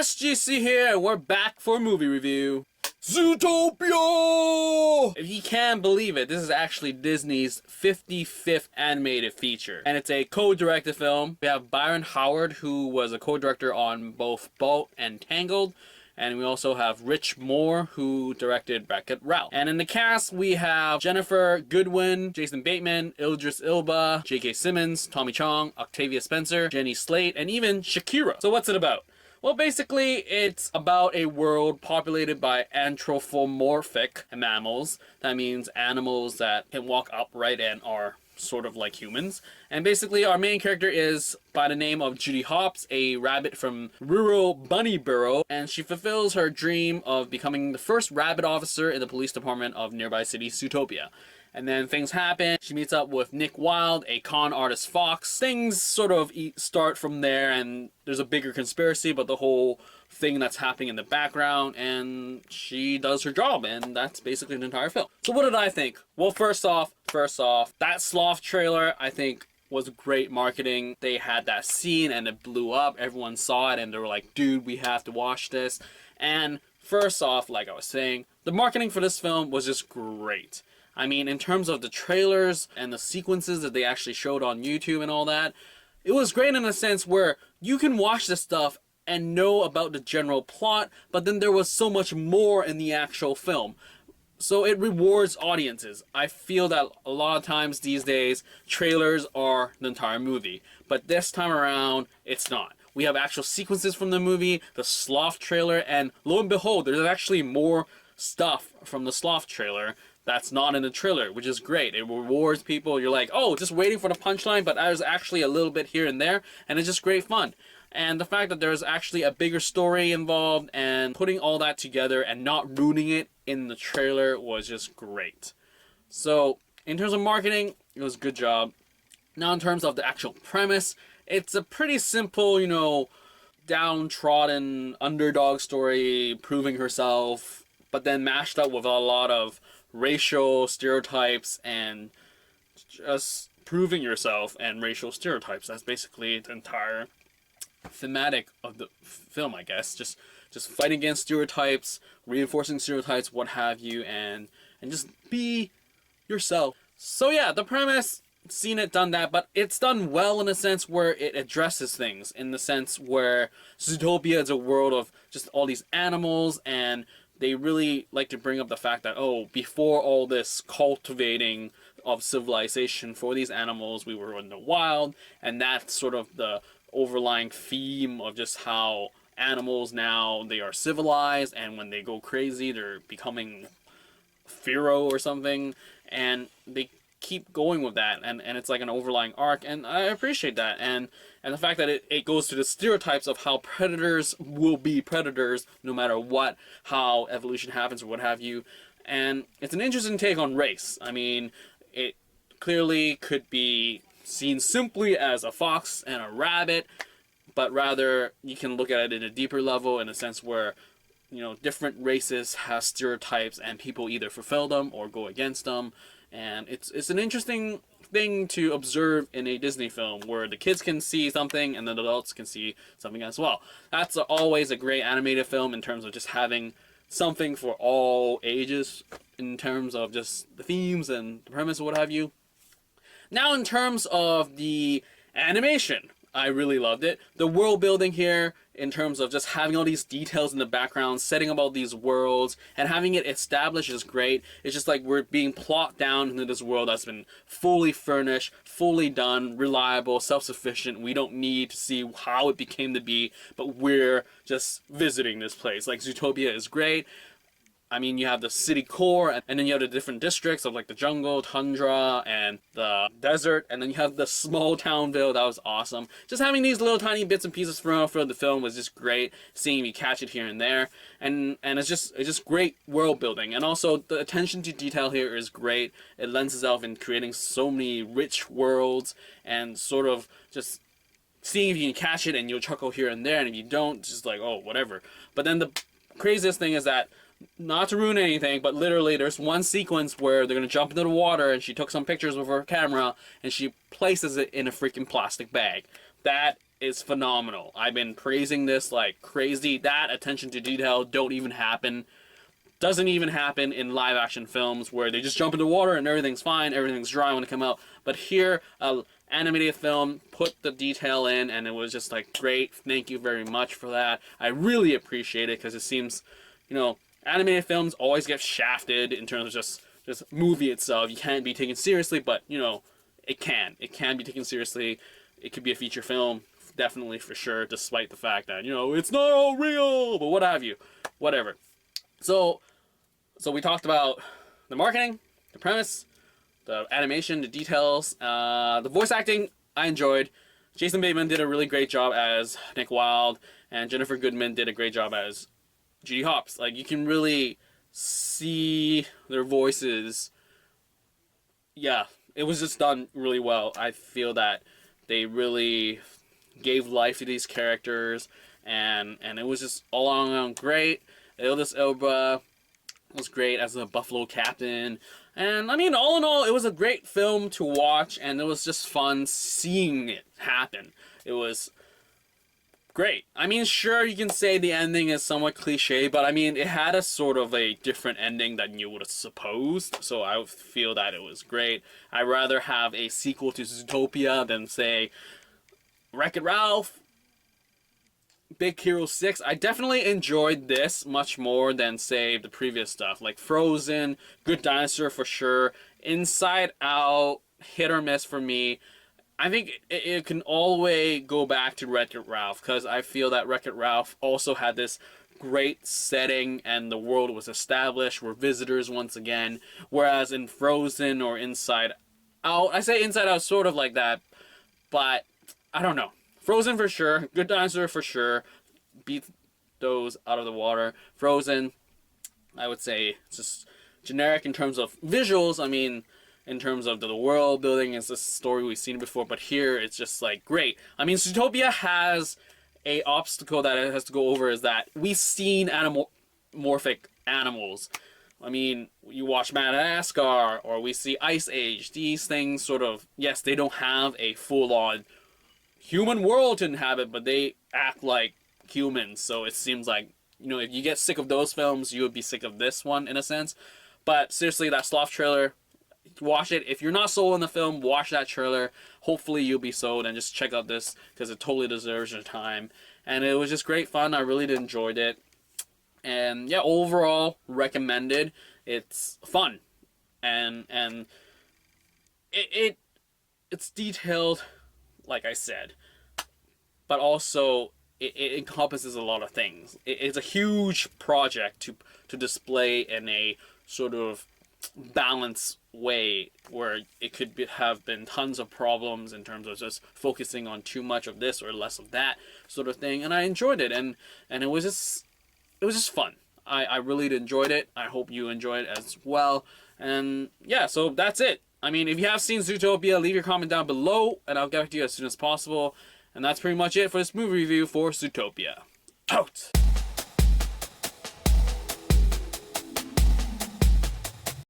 SGC here, and we're back for a movie review. Zootopia! If you can believe it, this is actually Disney's 55th animated feature. And it's a co-directed film. We have Byron Howard, who was a co-director on both Bolt and Tangled. And we also have Rich Moore, who directed Wreck-It Ralph. And in the cast, we have Jennifer Goodwin, Jason Bateman, Idris Elba, J.K. Simmons, Tommy Chong, Octavia Spencer, Jenny Slate, and even Shakira. So what's it about? Well, basically, it's about a world populated by anthropomorphic mammals. That means animals that can walk upright and are sort of like humans. And basically, our main character is by the name of Judy Hopps, a rabbit from rural Bunnyboro, and she fulfills her dream of becoming the first rabbit officer in the police department of nearby city Zootopia. And then things happen. She meets up with Nick Wilde, a con artist fox. Things sort of start from there, and there's a bigger conspiracy about the whole thing that's happening in the background, and she does her job, and that's basically the entire film. So what did I think? Well, first off, that sloth trailer, I think, was great marketing. They had that scene, and it blew up. Everyone saw it, and they were like, dude, we have to watch this. And first off, like I was saying, the marketing for this film was just great. I mean, in terms of the trailers and the sequences that they actually showed on YouTube and all that, it was great in a sense where you can watch this stuff and know about the general plot, but then there was so much more in the actual film. So it rewards audiences. I feel that a lot of times these days, trailers are the entire movie. But this time around, it's not. We have actual sequences from the movie, the sloth trailer, and lo and behold, there's actually more stuff from the sloth trailer that's not in the trailer, which is great. It rewards people. You're like, oh, just waiting for the punchline, but there's actually a little bit here and there, and it's just great fun. And the fact that there's actually a bigger story involved and putting all that together and not ruining it in the trailer was just great. So, in terms of marketing, it was a good job. Now, in terms of the actual premise, it's a pretty simple, you know, downtrodden underdog story, proving herself, but then mashed up with a lot of racial stereotypes and just proving yourself and racial stereotypes. That's basically the entire thematic of the film, I guess. Just fighting against stereotypes, reinforcing stereotypes, what have you, and just be yourself. So yeah, the premise, seen it, done that, but it's done well in a sense where it addresses things, in the sense where Zootopia is a world of just all these animals, and they really like to bring up the fact that, oh, before all this cultivating of civilization for these animals, we were in the wild, and that's sort of the overlying theme of just how animals now, they are civilized, and when they go crazy, they're becoming Pharaoh or something, and they keep going with that, and it's like an overlying arc, and I appreciate that, and the fact that it goes to the stereotypes of how predators will be predators no matter what, how evolution happens or what have you, and it's an interesting take on race. I mean, it clearly could be seen simply as a fox and a rabbit, but rather you can look at it in a deeper level, in a sense where, you know, different races have stereotypes and people either fulfill them or go against them. And it's an interesting thing to observe in a Disney film where the kids can see something and the adults can see something as well. That's always a great animated film in terms of just having something for all ages in terms of just the themes and the premise or what have you. Now, in terms of the animation, I really loved it. The world building here, in terms of just having all these details in the background, setting up all these worlds, and having it established is great. It's just like we're being plopped down into this world that's been fully furnished, fully done, reliable, self-sufficient. We don't need to see how it became to be, but we're just visiting this place. Like, Zootopia is great. I mean, you have the city core, and then you have the different districts of like the jungle, tundra, and the desert, and then you have the small townville. That was awesome. Just having these little tiny bits and pieces throughout the film was just great. Seeing you catch it here and there, and it's just great world building, and also the attention to detail here is great. It lends itself in creating so many rich worlds, and sort of just seeing if you can catch it, and you'll chuckle here and there, and if you don't, just like, oh, whatever. But then the craziest thing is that, not to ruin anything, but literally there's one sequence where they're going to jump into the water, and she took some pictures with her camera, and she places it in a freaking plastic bag. That is phenomenal. I've been praising this like crazy. That attention to detail doesn't even happen in live action films where they just jump into water and everything's fine, everything's dry when they come out. But here, animated film put the detail in, and it was just like great. Thank you very much for that. I really appreciate it, because it seems, you know, animated films always get shafted in terms of just movie itself. You can't be taken seriously, but you know, it can be taken seriously. It could be a feature film, definitely, for sure, despite the fact that, you know, it's not all real, but what have you, whatever. So we talked about the marketing, the premise, the animation, the details, the voice acting. I enjoyed. Jason Bateman did a really great job as Nick Wilde, and Jennifer Goodman did a great job as Judy Hopps. Like, you can really see their voices. Yeah, it was just done really well. I feel that they really gave life to these characters, and it was just all around great. Idris Elba was great as the Buffalo Captain, and I mean, all in all, it was a great film to watch, and it was just fun seeing it happen. It was great. I mean, sure, you can say the ending is somewhat cliche, but I mean, it had a sort of a different ending than you would have supposed, so I feel that it was great. I'd rather have a sequel to Zootopia than, say, Wreck-It Ralph, Big Hero 6. I definitely enjoyed this much more than, say, the previous stuff. Like Frozen, Good Dinosaur for sure, Inside Out, hit or miss for me. I think it can always go back to Wreck-It Ralph, because I feel that Wreck-It Ralph also had this great setting and the world was established. We're visitors once again. Whereas in Frozen or Inside Out, I say Inside Out sort of like that, but I don't know. Frozen for sure. Good Dinosaur for sure. Beat those out of the water. Frozen, I would say, it's just generic in terms of visuals. I mean, in terms of the world building, it's a story we've seen before, but here it's just like great. I mean, Zootopia has a obstacle that it has to go over, is that we've seen anamorphic animals. I mean, you watch Madagascar, or we see Ice Age. These things sort of, yes, they don't have a full-on human world to inhabit, but they act like humans. So it seems like, you know, if you get sick of those films, you would be sick of this one in a sense. But seriously, that Sloth trailer, watch it. If you're not sold on the film, watch that trailer. Hopefully you'll be sold, and just check out this, because it totally deserves your time. And it was just great fun. I really enjoyed it. And yeah, overall recommended. It's fun, and it's detailed, like I said, but also it encompasses a lot of things. It's a huge project to display in a sort of balanced way, where it could have been tons of problems in terms of just focusing on too much of this or less of that sort of thing. And I enjoyed it, and it was just fun. I really enjoyed it. I hope you enjoyed it as well. And yeah, so that's it. I mean, if you have seen Zootopia, leave your comment down below, and I'll get back to you as soon as possible. And that's pretty much it for this movie review for Zootopia. Out!